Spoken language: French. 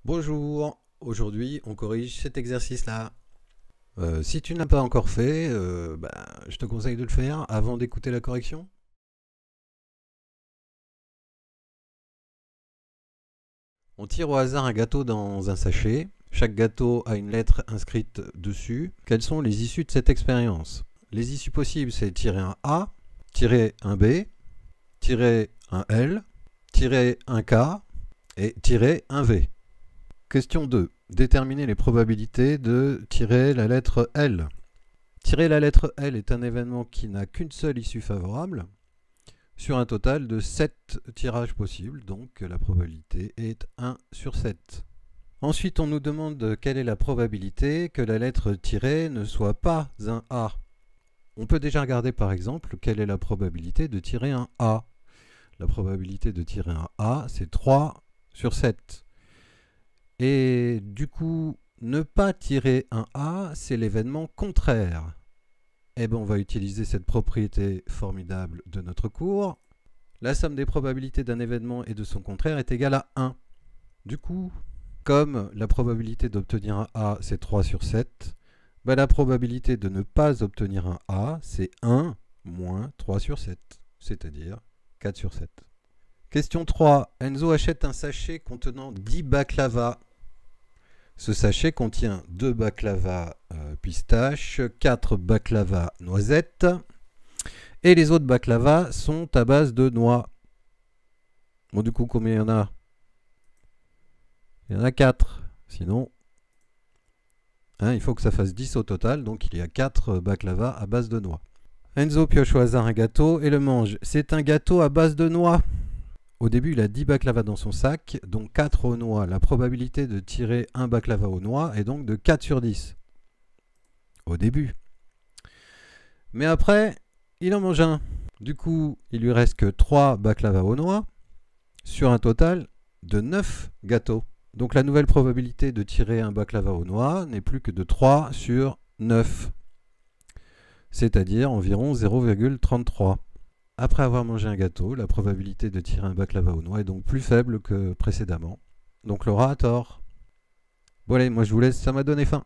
Bonjour, aujourd'hui on corrige cet exercice-là. Si tu n'as pas encore fait, je te conseille de le faire avant d'écouter la correction. On tire au hasard un gâteau dans un sachet. Chaque gâteau a une lettre inscrite dessus. Quelles sont les issues de cette expérience? Les issues possibles, c'est tirer un A, tirer un B, tirer un L, tirer un K et tirer un V. Question 2. Déterminer les probabilités de tirer la lettre L. Tirer la lettre L est un événement qui n'a qu'une seule issue favorable sur un total de 7 tirages possibles, donc la probabilité est 1 sur 7. Ensuite, on nous demande quelle est la probabilité que la lettre tirée ne soit pas un A. On peut déjà regarder par exemple quelle est la probabilité de tirer un A. La probabilité de tirer un A, c'est 3 sur 7. Et du coup, ne pas tirer un A, c'est l'événement contraire. Eh bien, on va utiliser cette propriété formidable de notre cours. La somme des probabilités d'un événement et de son contraire est égale à 1. Du coup, comme la probabilité d'obtenir un A, c'est 3 sur 7, la probabilité de ne pas obtenir un A, c'est 1 moins 3 sur 7, c'est-à-dire 4 sur 7. Question 3. Enzo achète un sachet contenant 10 baklava. Ce sachet contient 2 baklava pistache, 4 baklava noisettes, et les autres baklava sont à base de noix. Bon, du coup, combien il y en a? Il y en a 4. Sinon, il faut que ça fasse 10 au total, donc il y a 4 baklava à base de noix. Enzo pioche au hasard un gâteau et le mange. C'est un gâteau à base de noix. Au début, il a 10 baklava dans son sac, dont 4 aux noix. La probabilité de tirer un baklava aux noix est donc de 4 sur 10. Au début. Mais après, il en mange un. Du coup, il lui reste que 3 baklava aux noix sur un total de 9 gâteaux. Donc la nouvelle probabilité de tirer un baklava aux noix n'est plus que de 3 sur 9, c'est-à-dire environ 0,33. Après avoir mangé un gâteau, la probabilité de tirer un baklava aux noix est donc plus faible que précédemment. Donc Laura a tort. Bon allez, moi je vous laisse, ça m'a donné faim.